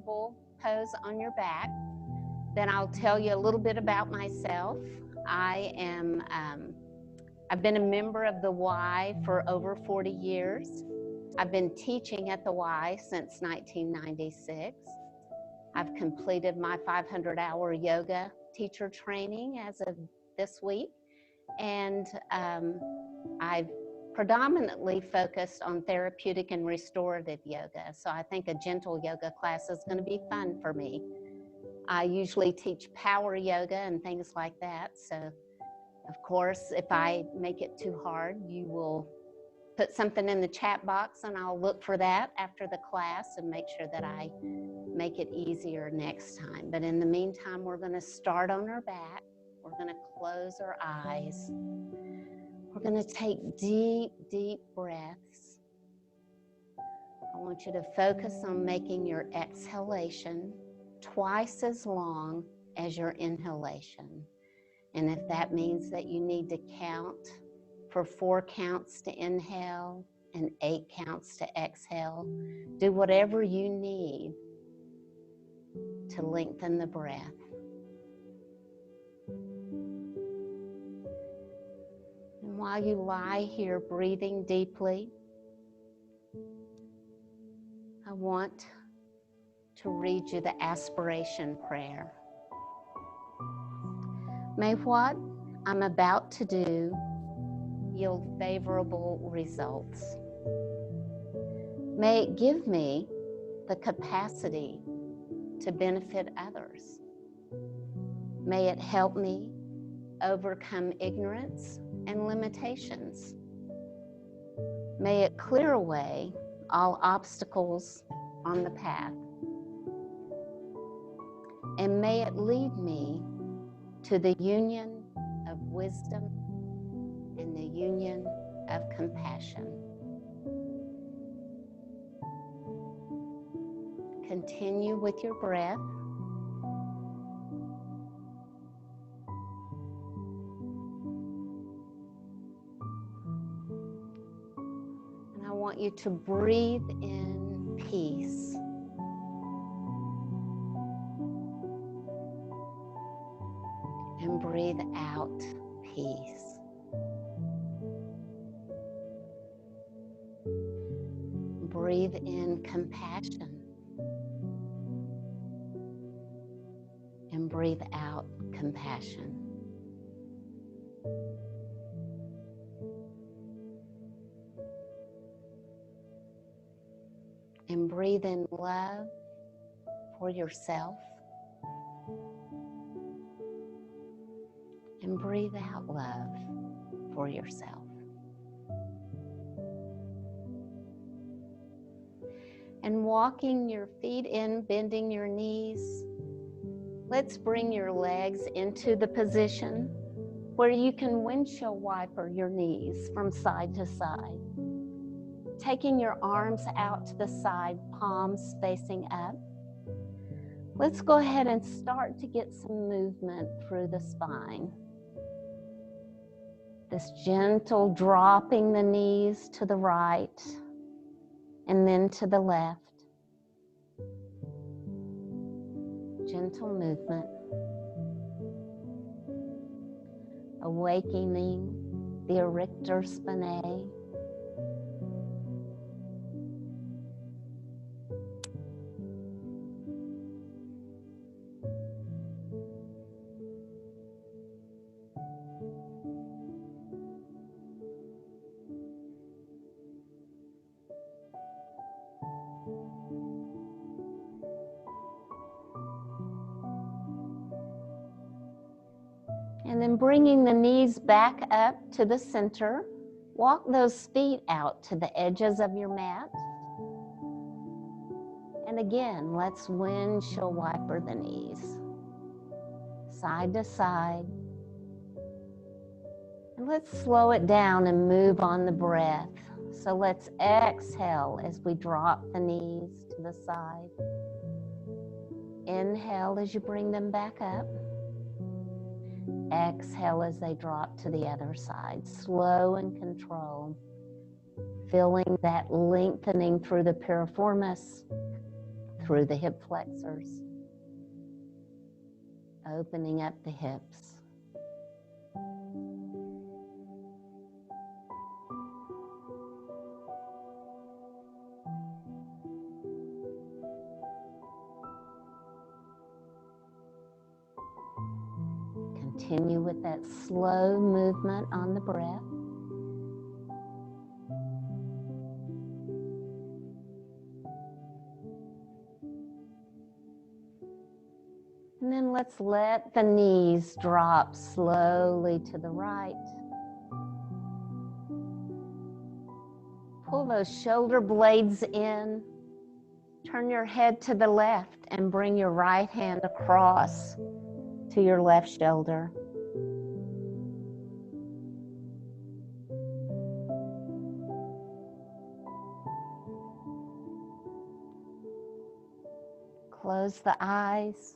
comfortable pose on your back. Then I'll tell you a little bit about myself. I've been a member of the Y for over 40 years. I've been teaching at the Y since 1996. I've completed my 500-hour yoga teacher training as of this week, and I've predominantly focused on therapeutic and restorative yoga. So I think a gentle yoga class is going to be fun for me. I usually teach power yoga and things like that. So, of course, if I make it too hard, you will put something in the chat box and I'll look for that after the class and make sure that I make it easier next time. But in the meantime, we're going to start on our back. We're going to close our eyes. We're going to take deep, deep breaths. I want you to focus on making your exhalation twice as long as your inhalation. And if that means that you need to count for 4 counts to inhale and 8 counts to exhale, do whatever you need to lengthen the breath. And while you lie here breathing deeply, I want to read you the aspiration prayer. May what I'm about to do yield favorable results. May it give me the capacity to benefit others. May it help me overcome ignorance and limitations. May it clear away all obstacles on the path. And may it lead me to the union of wisdom and the union of compassion. Continue with your breath. And I want you to breathe in peace. And breathe out peace. Breathe in compassion. And breathe out compassion. And breathe in love for yourself. And breathe out love for yourself. And walking your feet in, bending your knees, let's bring your legs into the position where you can windshield wiper your knees from side to side. Taking your arms out to the side, palms facing up. Let's go ahead and start to get some movement through the spine. This gentle dropping the knees to the right and then to the left. Gentle movement. Awakening the erector spinae. And then bringing the knees back up to the center, walk those feet out to the edges of your mat. And again, let's windshield wiper the knees, side to side. And let's slow it down and move on the breath. So let's exhale as we drop the knees to the side. Inhale as you bring them back up. Exhale as they drop to the other side. Slow and controlled. Feeling that lengthening through the piriformis, through the hip flexors, opening up the hips. Continue with that slow movement on the breath. And then let's let the knees drop slowly to the right. Pull those shoulder blades in. Turn your head to the left and bring your right hand across to your left shoulder. Close the eyes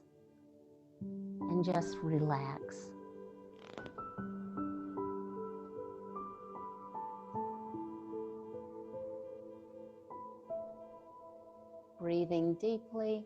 and just relax. Breathing deeply.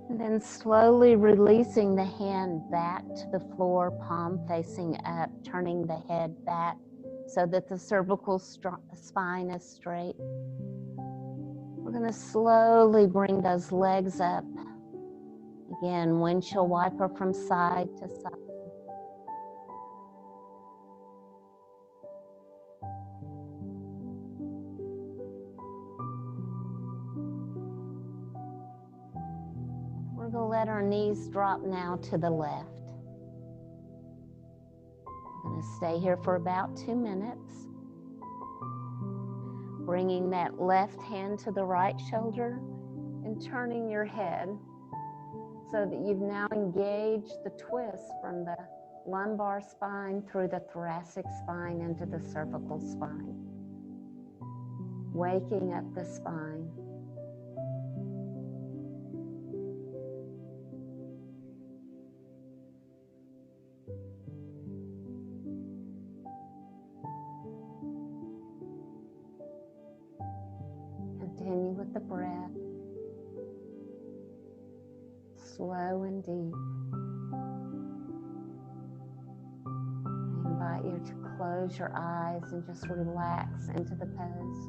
And then slowly releasing the hand back to the floor, palm facing up, turning the head back so that the cervical spine is straight. We're going to slowly bring those legs up. Again, windshield wiper from side to side. We're going to let our knees drop now to the left. We're going to stay here for about 2 minutes. Bringing that left hand to the right shoulder and turning your head so that you've now engaged the twist from the lumbar spine through the thoracic spine into the cervical spine. Waking up the spine. Continue with the breath. Slow and deep. I invite you to close your eyes and just relax into the pose.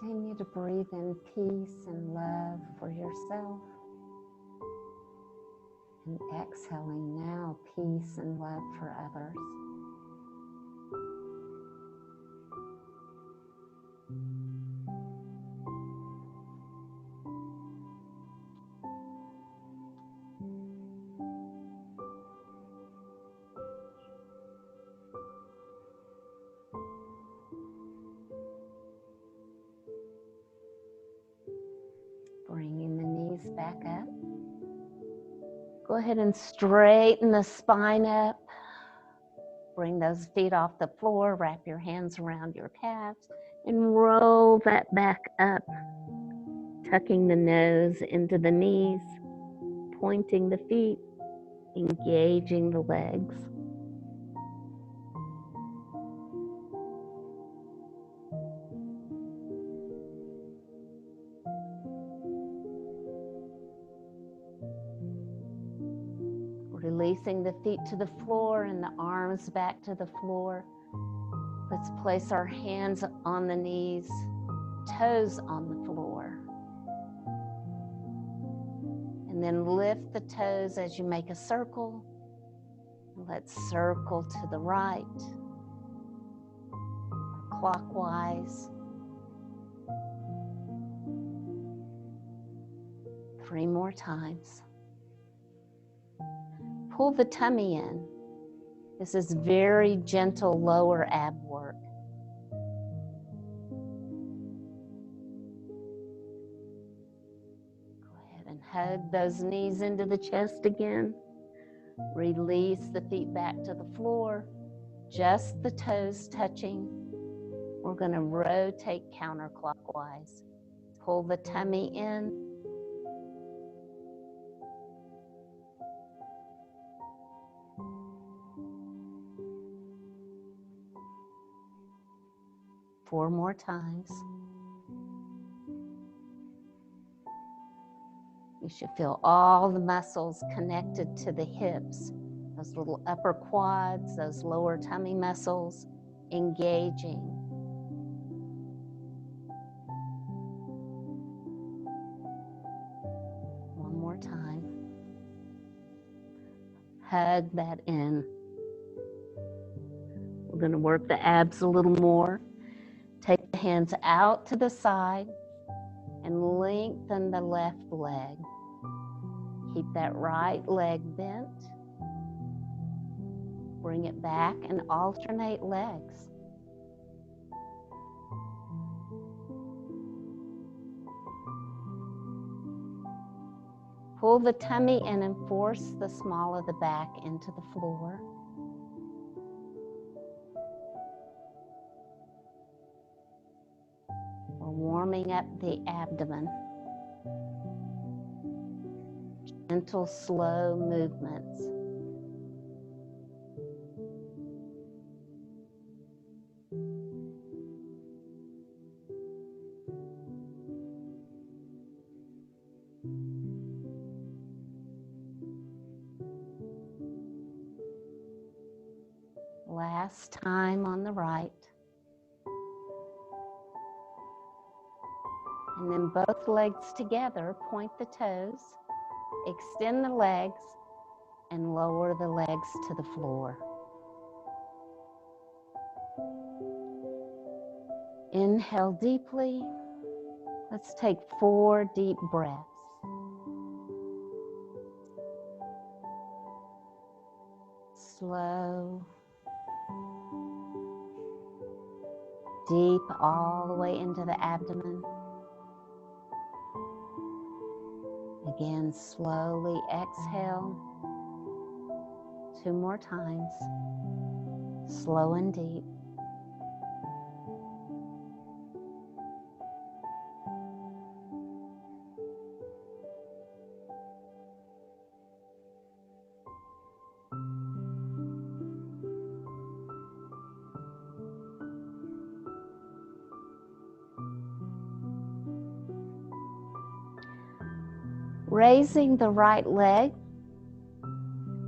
Continue to breathe in peace and love for yourself. And exhaling now peace and love for others. Bringing the knees back up. Go ahead and straighten the spine up. Bring those feet off the floor. Wrap your hands around your calves and roll that back up. Tucking the nose into the knees, pointing the feet, engaging the legs. Releasing the feet to the floor and the arms back to the floor. Let's place our hands on the knees, toes on the floor. And then lift the toes as you make a circle. Let's circle to the right, clockwise. 3 more times. Pull the tummy in. This is very gentle lower ab work. Go ahead and hug those knees into the chest again. Release the feet back to the floor, just the toes touching. We're going to rotate counterclockwise. Pull the tummy in. Four more times. You should feel all the muscles connected to the hips, those little upper quads, those lower tummy muscles engaging. One more time. Hug that in. We're going to work the abs a little more. Take the hands out to the side and lengthen the left leg. Keep that right leg bent. Bring it back and alternate legs. Pull the tummy in and force the small of the back into the floor. We're warming up the abdomen. Gentle, slow movements. Last time on the right. And then both legs together, point the toes, extend the legs, and lower the legs to the floor. Inhale deeply. Let's take 4 deep breaths. Slow. Deep all the way into the abdomen. Again, slowly exhale. 2 more times. Slow and deep. Raising the right leg,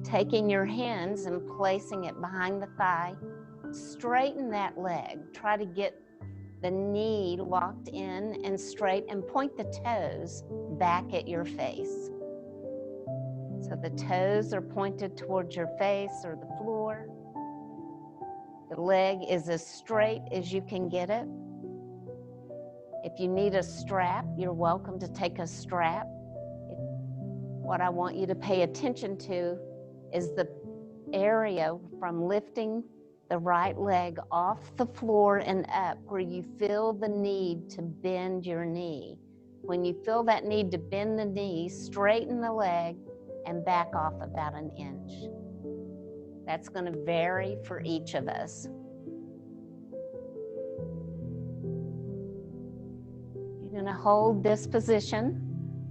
taking your hands and placing it behind the thigh. Straighten that leg. Try to get the knee locked in and straight and point the toes back at your face. So the toes are pointed towards your face or the floor. The leg is as straight as you can get it. If you need a strap, you're welcome to take a strap. What I want you to pay attention to is the area from lifting the right leg off the floor and up where you feel the need to bend your knee. When you feel that need to bend the knee, straighten the leg and back off about an inch. That's going to vary for each of us. You're going to hold this position,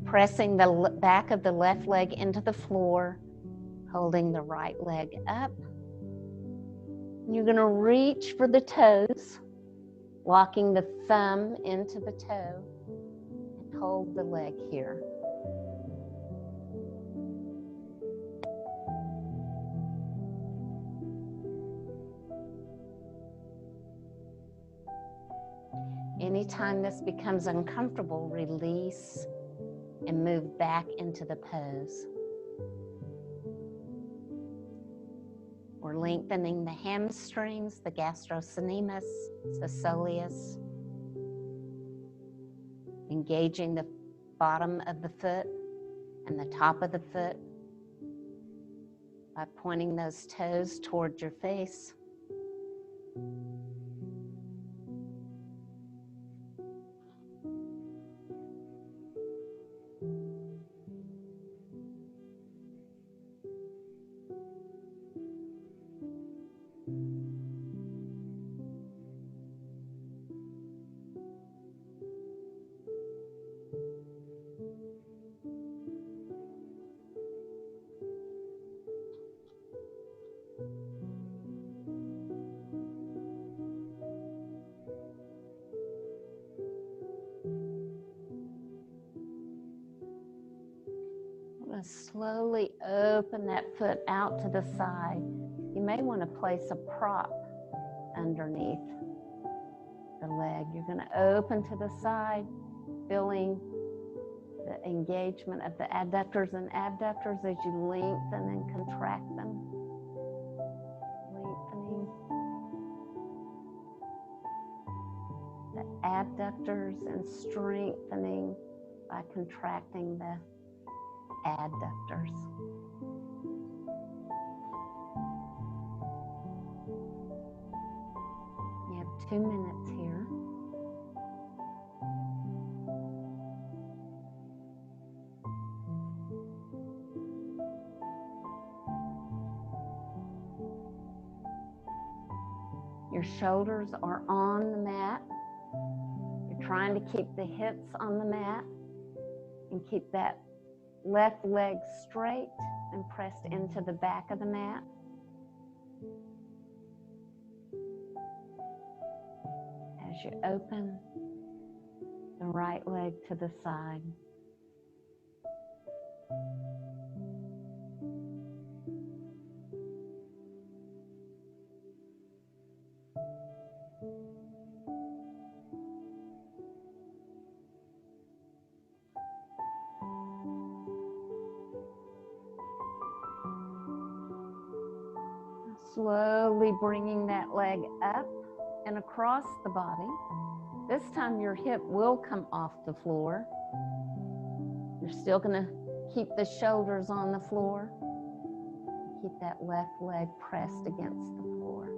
pressing the back of the left leg into the floor, holding the right leg up. You're going to reach for the toes, locking the thumb into the toe, and hold the leg here. Anytime this becomes uncomfortable, release and move back into the pose. We're lengthening the hamstrings, the gastrocnemius, soleus, engaging the bottom of the foot and the top of the foot by pointing those toes toward your face. Slowly open that foot out to the side. You may want to place a prop underneath the leg. You're going to open to the side, feeling the engagement of the adductors and abductors as you lengthen and contract them. Lengthening the adductors and strengthening by contracting the adductors. You have 2 minutes here. Your shoulders are on the mat. You're trying to keep the hips on the mat and keep that left leg straight and pressed into the back of the mat. As you open the right leg to the side. Slowly bringing that leg up and across the body. This time your hip will come off the floor. You're still going to keep the shoulders on the floor. Keep that left leg pressed against the floor.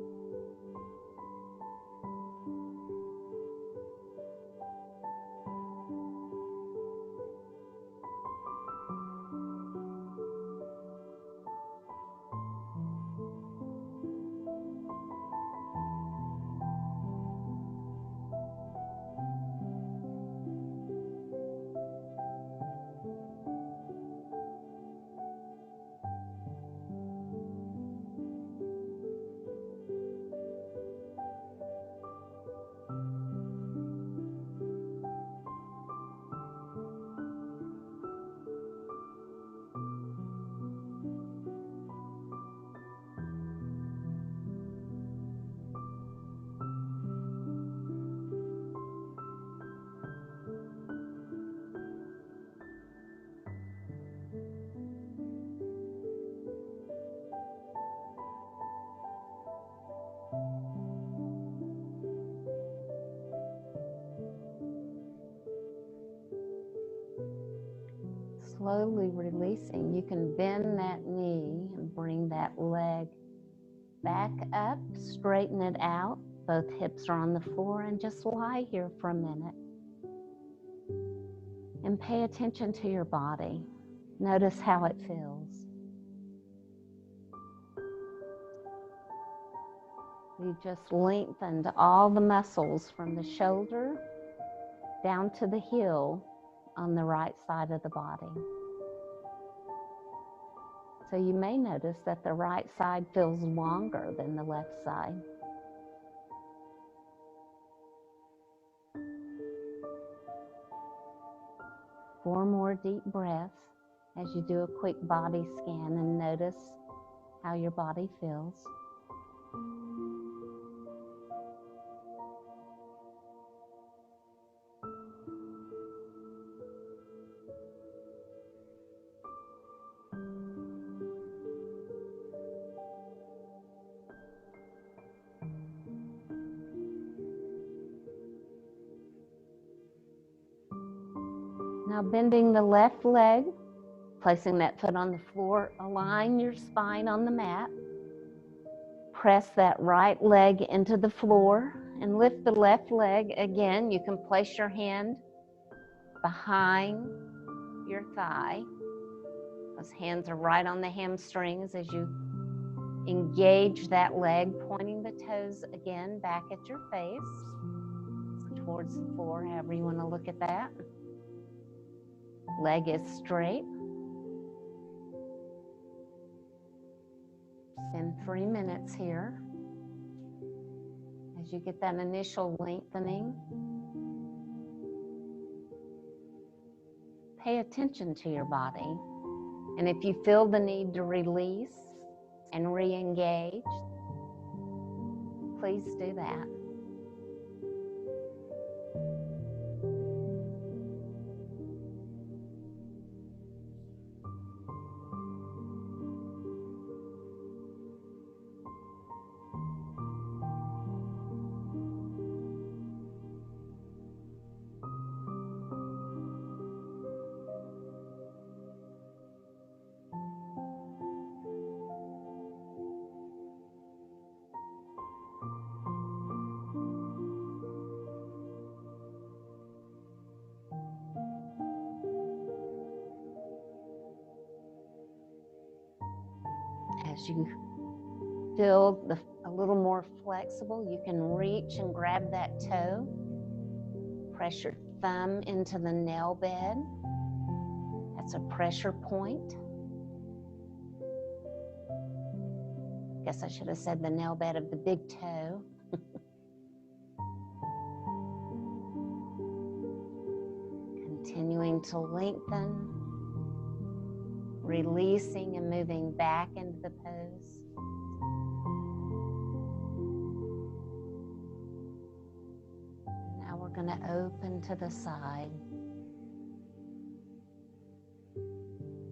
Slowly releasing. You can bend that knee and bring that leg back up, straighten it out. Both hips are on the floor and just lie here for a minute. And pay attention to your body. Notice how it feels. You just lengthened all the muscles from the shoulder down to the heel on the right side of the body. So you may notice that the right side feels longer than the left side. Four more deep breaths as you do a quick body scan and notice how your body feels. Now bending the left leg, placing that foot on the floor, align your spine on the mat. Press that right leg into the floor and lift the left leg again. You can place your hand behind your thigh. Those hands are right on the hamstrings as you engage that leg, pointing the toes again back at your face, towards the floor, however you want to look at that. Leg is straight. Spend 3 minutes here as you get that initial lengthening. Pay attention to your body. And if you feel the need to release and re-engage, please do that. As you feel a little more flexible, you can reach and grab that toe. Press your thumb into the nail bed. That's a pressure point. Guess I should have said the nail bed of the big toe. Continuing to lengthen, releasing and moving back into the pose. Now we're going to open to the side.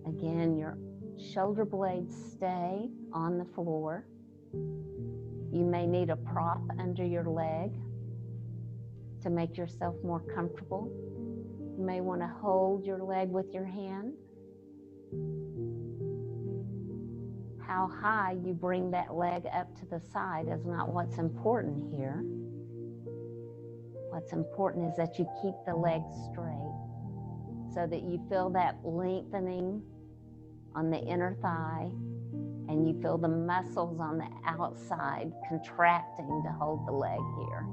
Again, your shoulder blades stay on the floor. You may need a prop under your leg to make yourself more comfortable. You may want to hold your leg with your hand. How high you bring that leg up to the side is not what's important here. What's important is that you keep the leg straight so that you feel that lengthening on the inner thigh and you feel the muscles on the outside contracting to hold the leg here.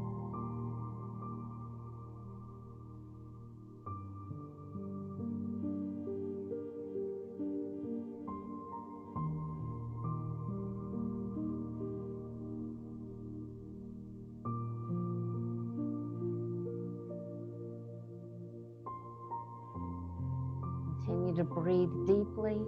Continue to breathe deeply.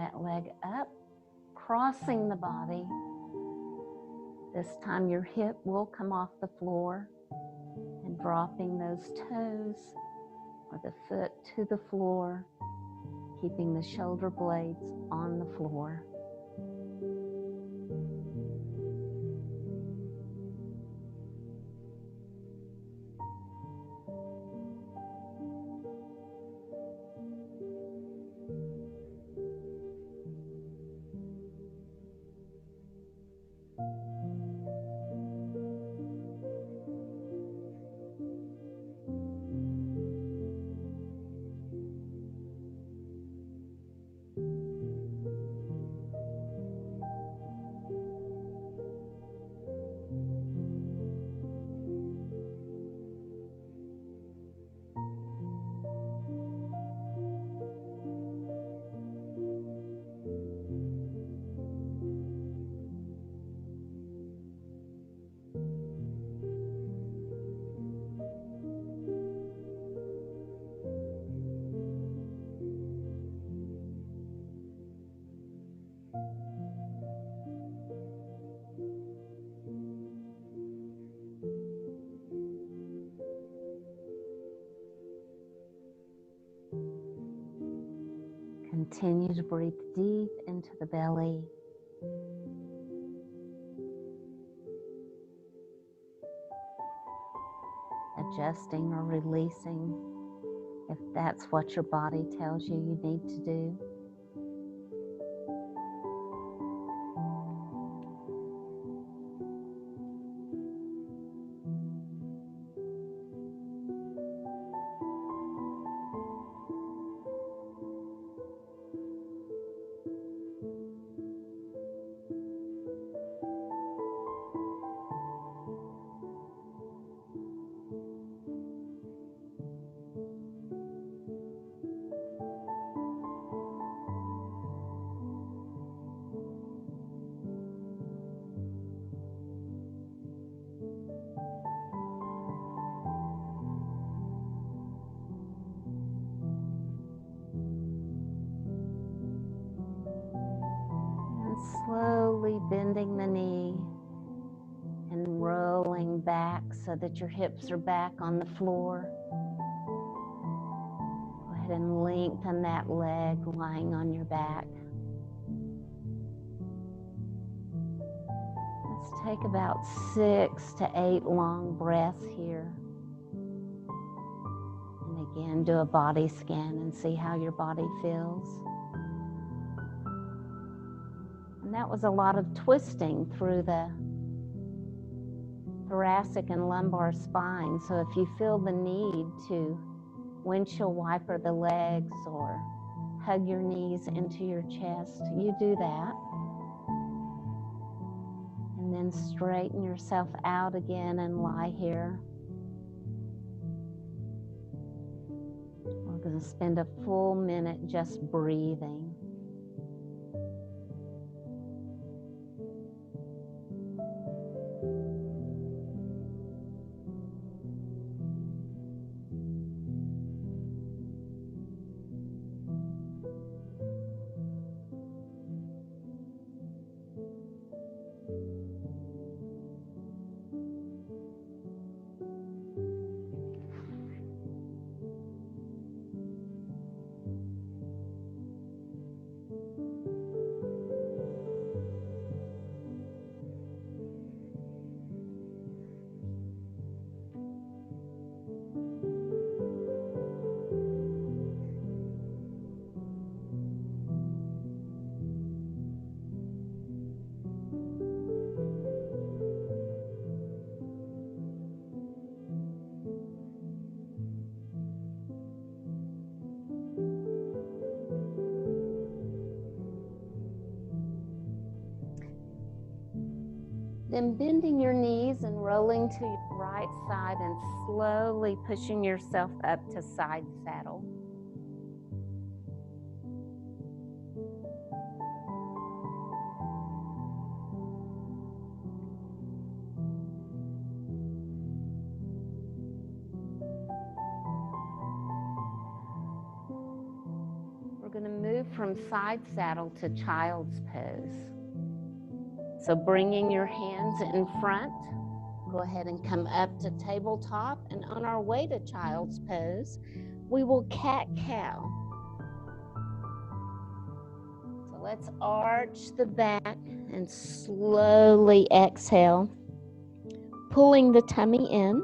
that leg up, crossing the body. This time your hip will come off the floor and dropping those toes or the foot to the floor, keeping the shoulder blades on the floor. Continue to breathe deep into the belly. Adjusting or releasing if that's what your body tells you you need to do. Slowly bending the knee and rolling back so that your hips are back on the floor. Go ahead and lengthen that leg lying on your back. Let's take about 6 to 8 long breaths here. And again, do a body scan and see how your body feels. And that was a lot of twisting through the thoracic and lumbar spine. So if you feel the need to windshield wiper the legs or hug your knees into your chest, you do that. And then straighten yourself out again and lie here. We're going to spend a full minute just breathing. Then bending your knees and rolling to your right side and slowly pushing yourself up to side saddle. going to move from side saddle to child's pose. So bringing your hands in front, go ahead and come up to tabletop, and on our way to child's pose, we will cat-cow. So let's arch the back and slowly exhale, pulling the tummy in.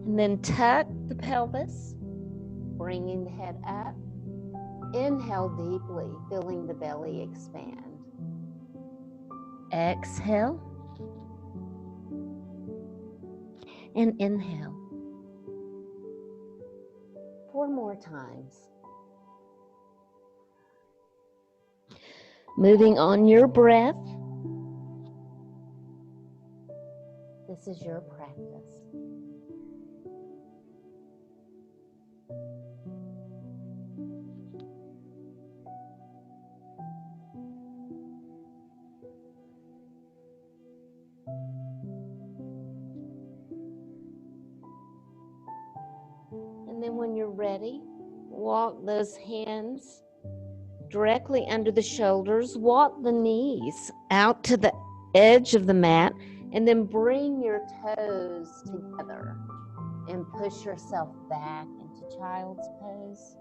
And then tuck the pelvis, bringing the head up. Inhale deeply, feeling the belly expand. Exhale. And inhale. 4 more times. Moving on your breath. This is your practice. And then when you're ready, walk those hands directly under the shoulders. Walk the knees out to the edge of the mat, and then bring your toes together and push yourself back into child's pose.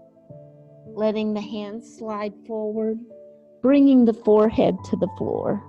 Letting the hands slide forward, bringing the forehead to the floor.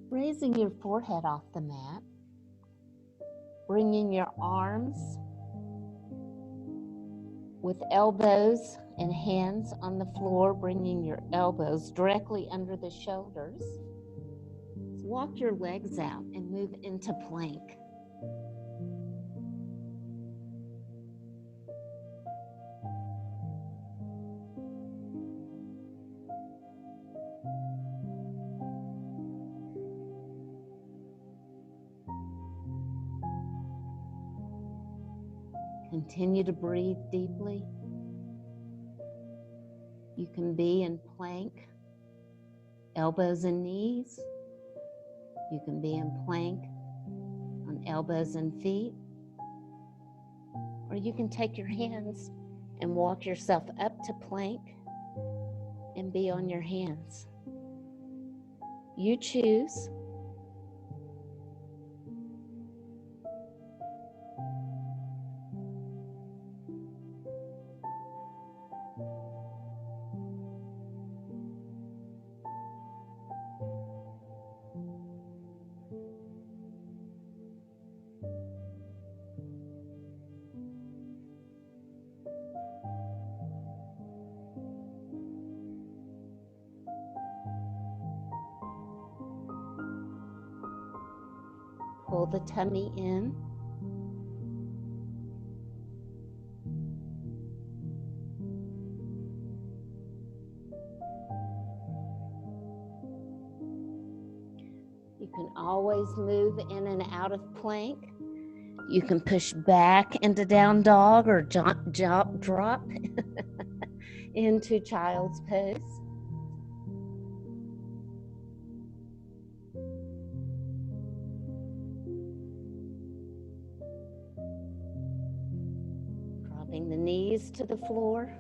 Raising your forehead off the mat, bringing your arms with elbows and hands on the floor, bringing your elbows directly under the shoulders. Walk your legs out and move into plank. Continue to breathe deeply. You can be in plank, elbows and knees. You can be in plank on elbows and feet. Or you can take your hands and walk yourself up to plank and be on your hands. You choose. Pull the tummy in. You can always move in and out of plank. You can push back into down dog or drop into child's pose. knees to the floor,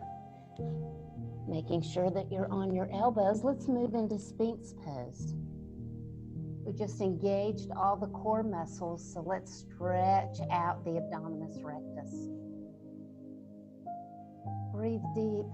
making sure that you're on your elbows. Let's move into Sphinx pose. We just engaged all the core muscles, so let's stretch out the abdominis rectus. Breathe deep.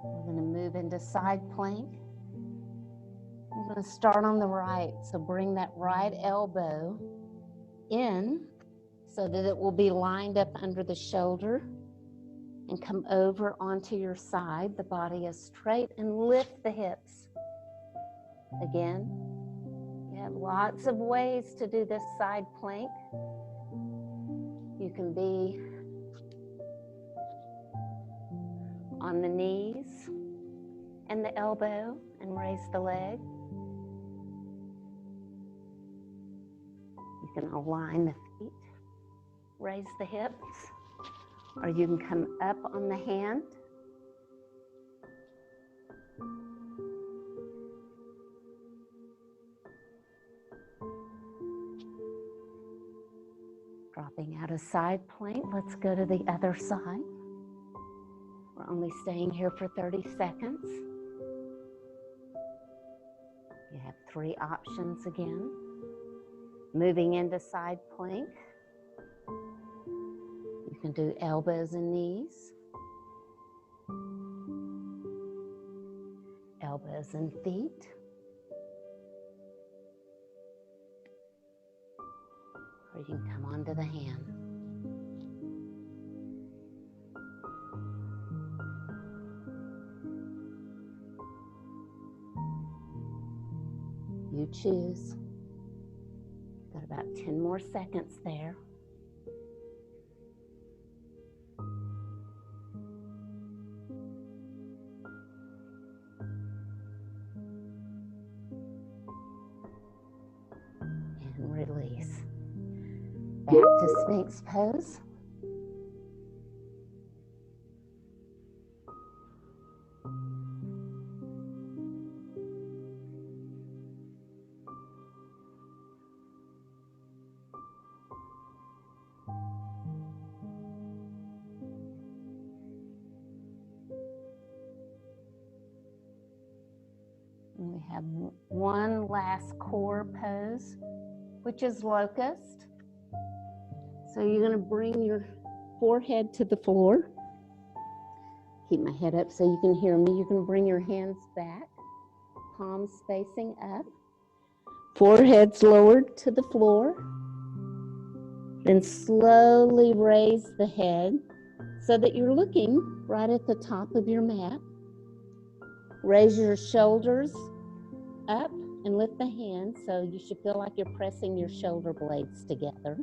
We're going to move into side plank. We're going to start on the right, so bring that right elbow in so that it will be lined up under the shoulder and come over onto your side. The body is straight, and lift the hips. Again, you have lots of ways to do this side plank. You can be on the knees and the elbow and raise the leg. You can align the feet, raise the hips, or you can come up on the hand. Dropping out of side plank, let's go to the other side. We're only staying here for 30 seconds. You have 3 options again. Moving into side plank. You can do elbows and knees, elbows and feet, or you can come onto the hand. You choose. Got about 10 more seconds there. And release. Back to Sphinx pose. And we have one last core pose, which is locust. So you're going to bring your forehead to the floor. Keep my head up so you can hear me. You can bring your hands back, palms facing up. Forehead's lowered to the floor. Then slowly raise the head so that you're looking right at the top of your mat. Raise your shoulders up and lift the hands, so you should feel like you're pressing your shoulder blades together.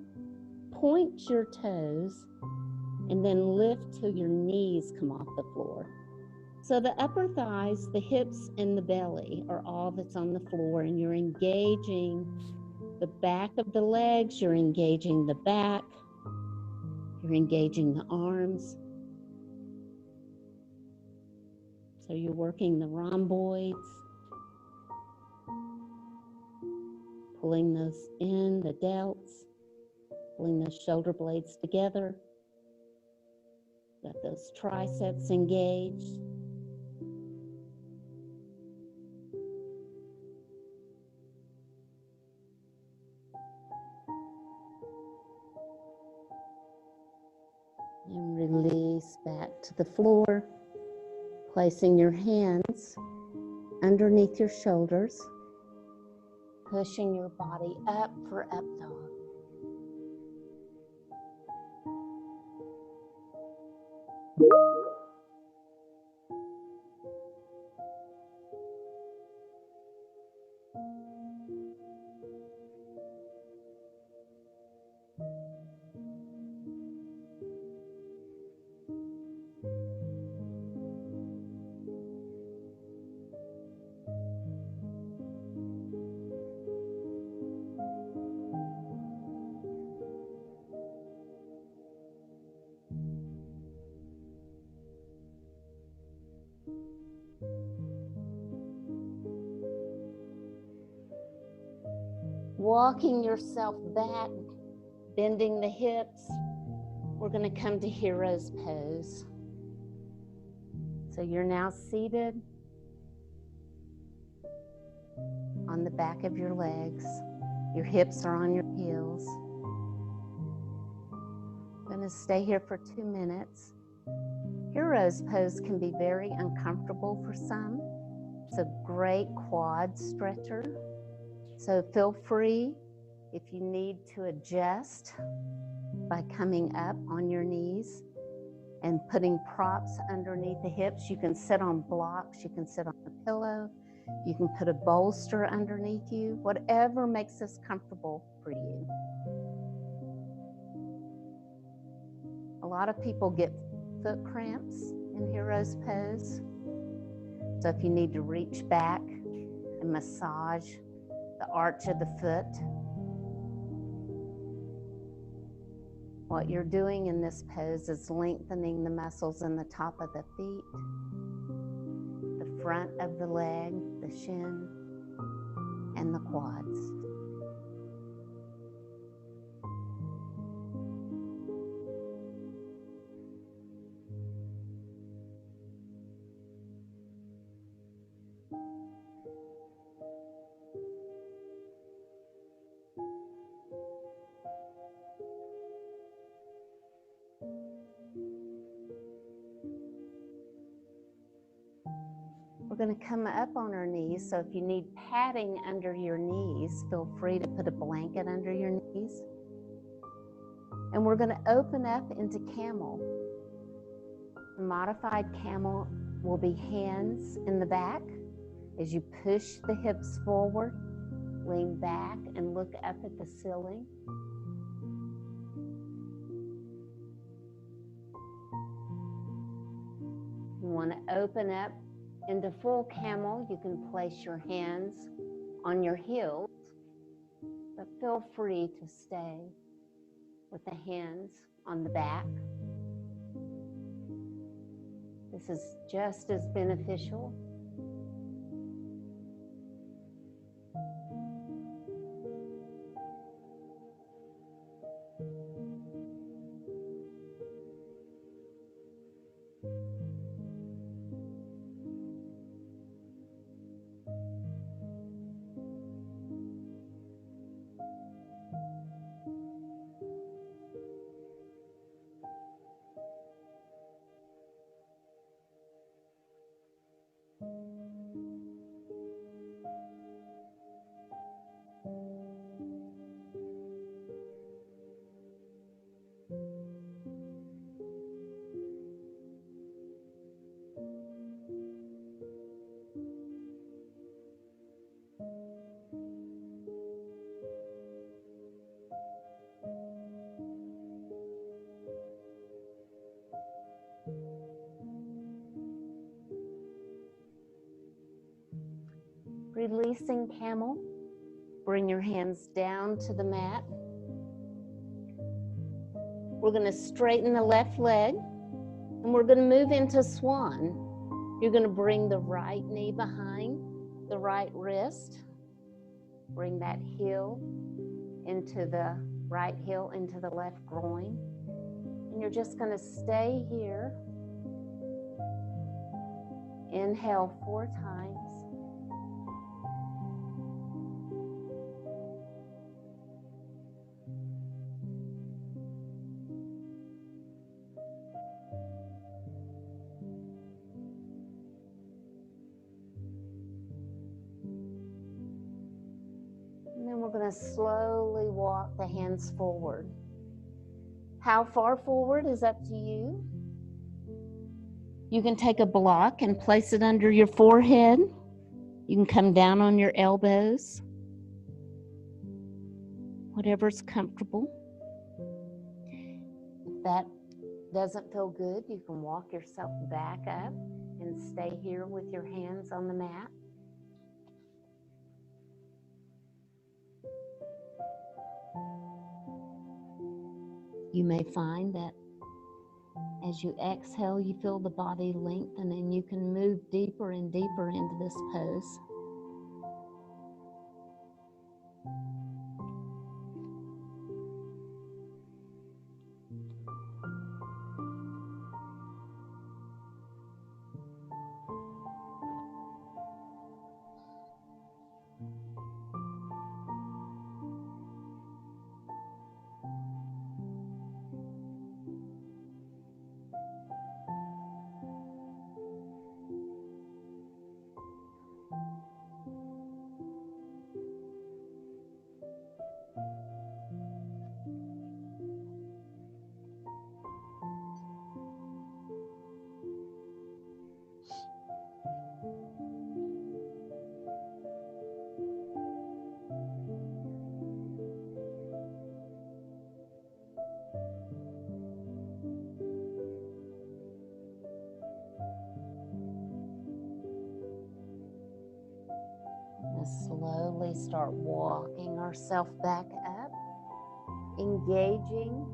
Point your toes and then lift till your knees come off the floor. So the upper thighs, the hips, and the belly are all that's on the floor, and you're engaging the back of the legs, you're engaging the back, you're engaging the arms. So you're working the rhomboids, pulling those in, the delts, pulling those shoulder blades together. Got those triceps engaged. And release back to the floor, placing your hands underneath your shoulders, pushing your body up for up dog. Walking yourself back, bending the hips. We're going to come to hero's pose. So you're now seated on the back of your legs. Your hips are on your heels. I'm going to stay here for 2 minutes. Hero's pose can be very uncomfortable for some. It's a great quad stretcher. So feel free if you need to adjust by coming up on your knees and putting props underneath the hips. You can sit on blocks, you can sit on a pillow, you can put a bolster underneath you, whatever makes this comfortable for you. A lot of people get foot cramps in hero's pose. So if you need to reach back and massage the arch of the foot, what you're doing in this pose is lengthening the muscles in the top of the feet, the front of the leg, the shin, and the quads. We're going to come up on our knees, so if you need padding under your knees, feel free to put a blanket under your knees. And we're going to open up into camel. The modified camel will be hands in the back as you push the hips forward, lean back, and look up at the ceiling. You want to open up into full camel. You can place your hands on your heels, but feel free to stay with the hands on the back. This is just as beneficial. Releasing camel, bring your hands down to the mat. We're going to straighten the left leg, and we're going to move into swan. You're going to bring the right knee behind the right wrist. Bring that heel into the right heel into the left groin. And you're just going to stay here. Inhale 4 times. And then we're going to slowly walk the hands forward. How far forward is up to you. You can take a block and place it under your forehead. You can come down on your elbows. Whatever's comfortable. If that doesn't feel good, you can walk yourself back up and stay here with your hands on the mat. You may find that as you exhale, you feel the body lengthen and you can move deeper and deeper into this pose. slowly start walking ourselves back up, engaging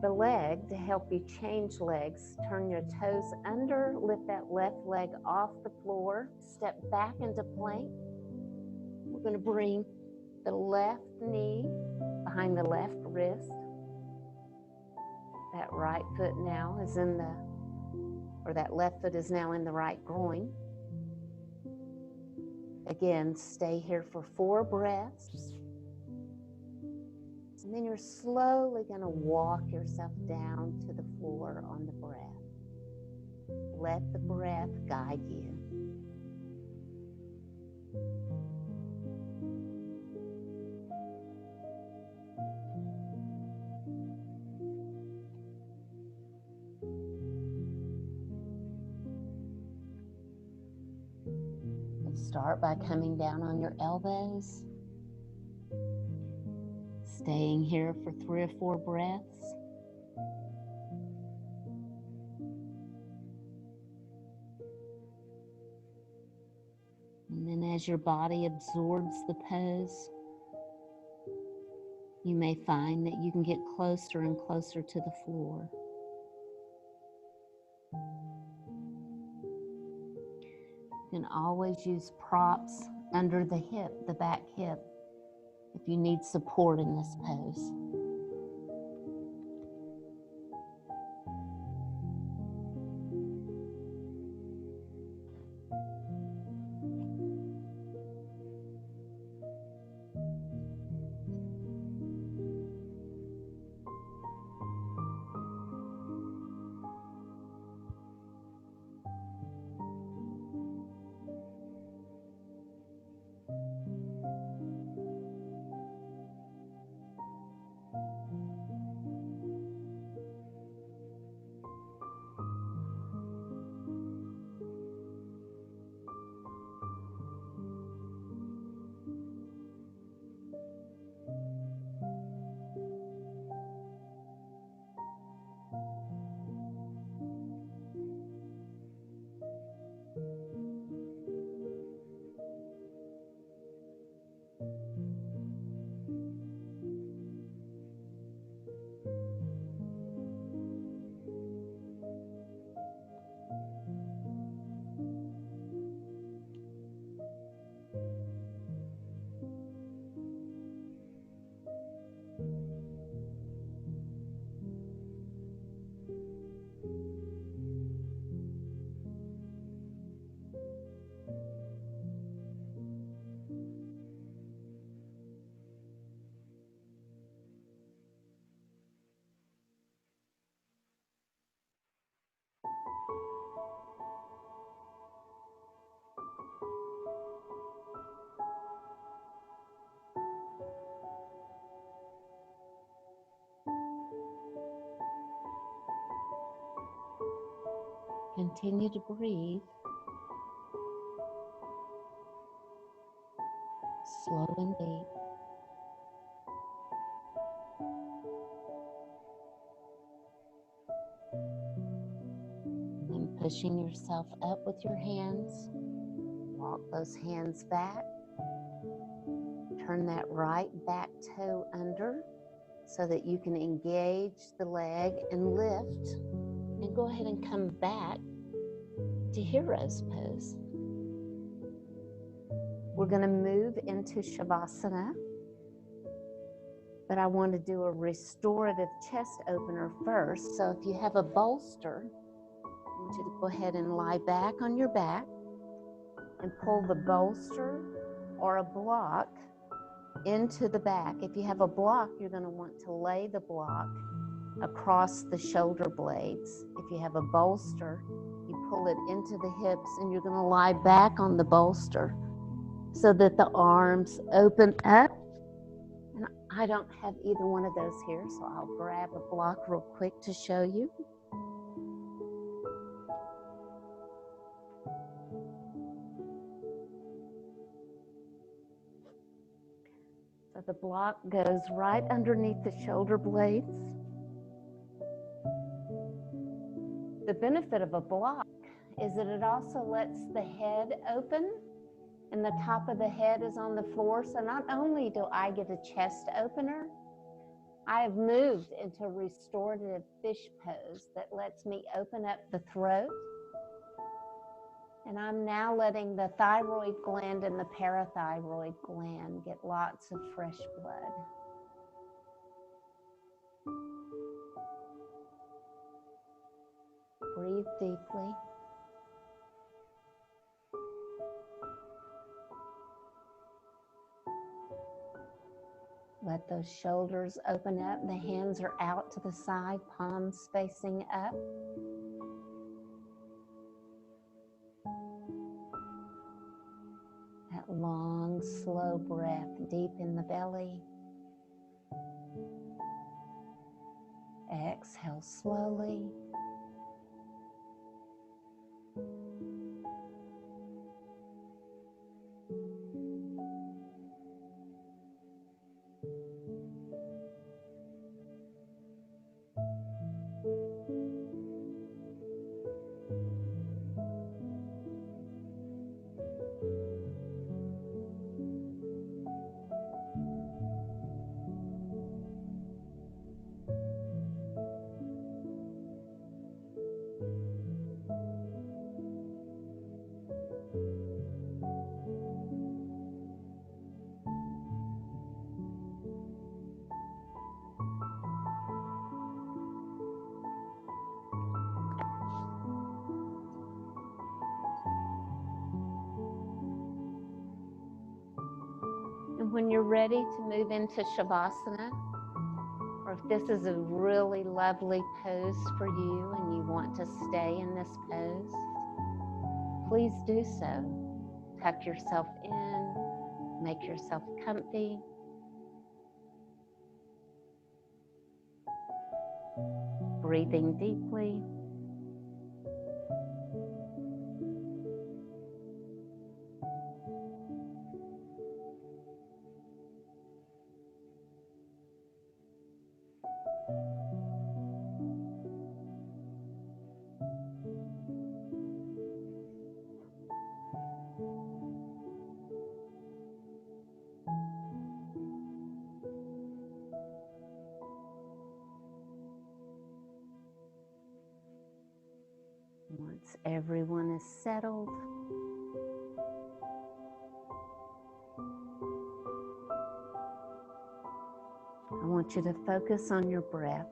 the leg to help you change legs. Turn your toes under, lift that left leg off the floor, step back into plank. We're going to bring the left knee behind the left wrist. That right foot now is that left foot is now in the right groin. Again, stay here for 4 breaths. And then you're slowly going to walk yourself down to the floor on the breath. Let the breath guide you. And start by coming down on your elbows. Staying here for 3 or 4 breaths. And then as your body absorbs the pose, you may find that you can get closer and closer to the floor. You can always use props under the hip, the back hip, if you need support in this pose. Continue to breathe. Slow and deep. And pushing yourself up with your hands. Walk those hands back. Turn that right back toe under so that you can engage the leg and lift. And go ahead and come back to Hero's Pose. We're going to move into Shavasana, but I want to do a restorative chest opener first. So if you have a bolster, I want you to go ahead and lie back on your back and pull the bolster or a block into the back. If you have a block, you're going to want to lay the block across the shoulder blades. If you have a bolster, you pull it into the hips and you're going to lie back on the bolster so that the arms open up. And I don't have either one of those here, so I'll grab a block real quick to show you. So the block goes right underneath the shoulder blades. The benefit of a block is that it also lets the head open and the top of the head is on the floor. So not only do I get a chest opener, I have moved into restorative fish pose that lets me open up the throat. And I'm now letting the thyroid gland and the parathyroid gland get lots of fresh blood. Breathe deeply. Let those shoulders open up. The hands are out to the side, palms facing up. That long, slow breath deep in the belly. Exhale slowly. And when you're ready to move into Shavasana, or if this is a really lovely pose for you and you want to stay in this pose, please do so. Tuck yourself in, make yourself comfy. Breathing deeply. Once everyone is settled, I want you to focus on your breath.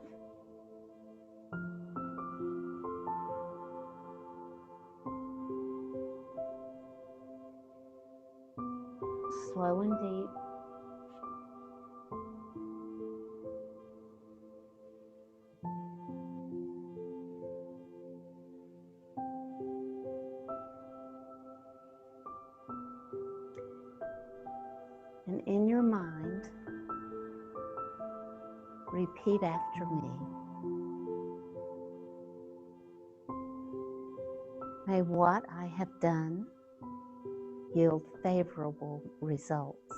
Slow and deep. And in your mind, repeat after me. May what I have done yield favorable results.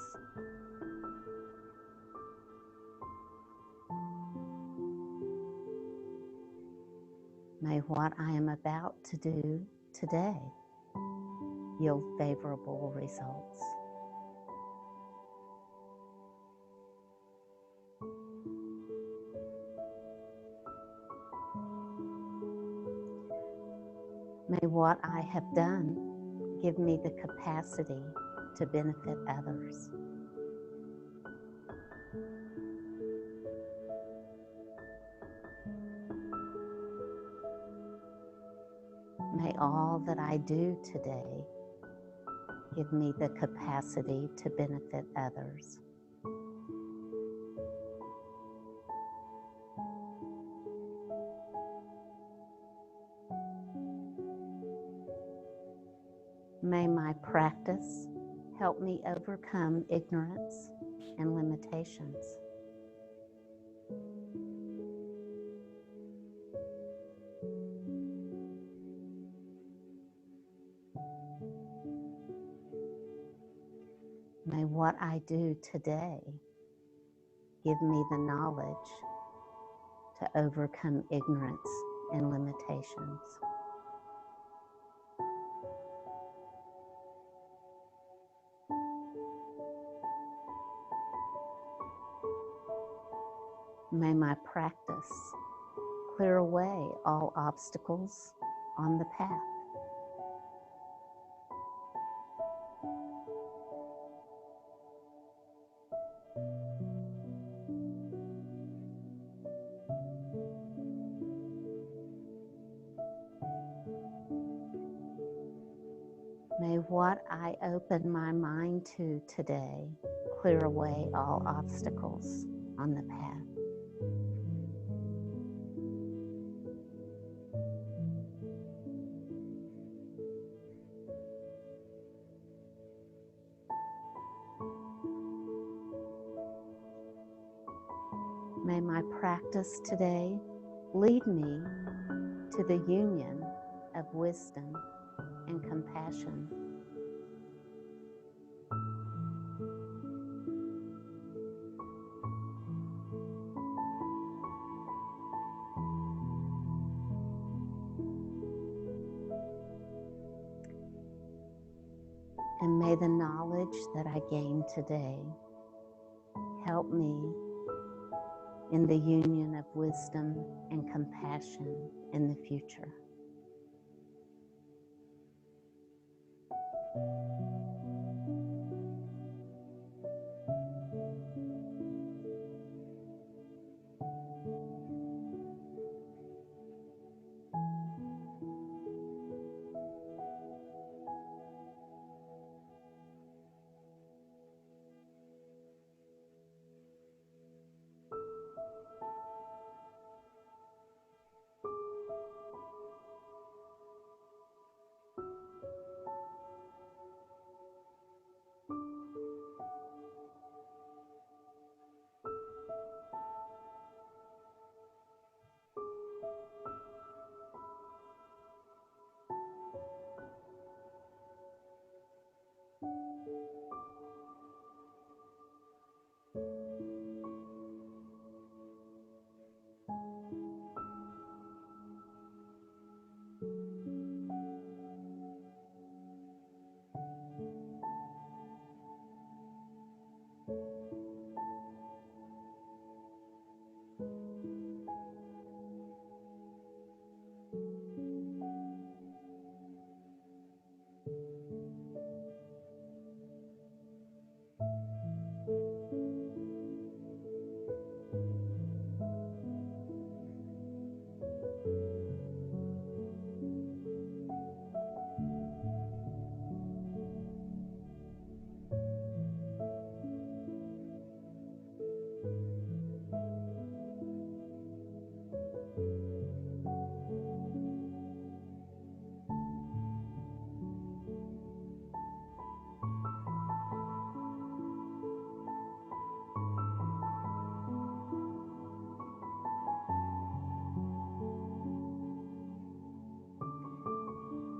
May what I am about to do today yield favorable results. May what I have done give me the capacity to benefit others. May all that I do today give me the capacity to benefit others. May my practice help me overcome ignorance and limitations. May what I do today give me the knowledge to overcome ignorance and limitations. May my practice clear away all obstacles on the path. May what I open my mind to today clear away all obstacles on the path. May my practice today lead me to the union of wisdom and compassion. And may the knowledge that I gain today help me in the union of wisdom and compassion in the future.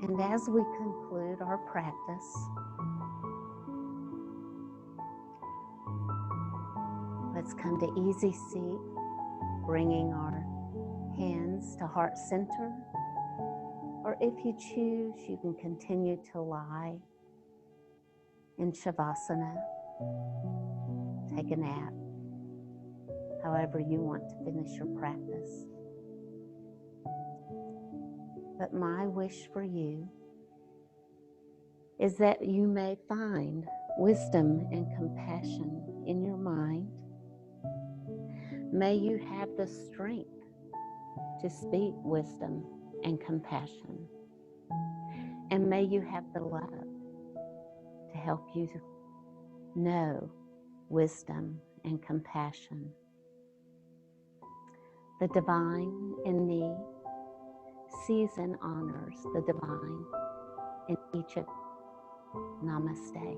And as we conclude our practice, let's come to easy seat, bringing our hands to heart center. Or if you choose, you can continue to lie in Shavasana, take a nap, however you want to finish your practice. But my wish for you is that you may find wisdom and compassion in your mind. May you have the strength to speak wisdom and compassion. And may you have the love to help you to know wisdom and compassion. The divine in me sees and honors the divine in each of you. Namaste.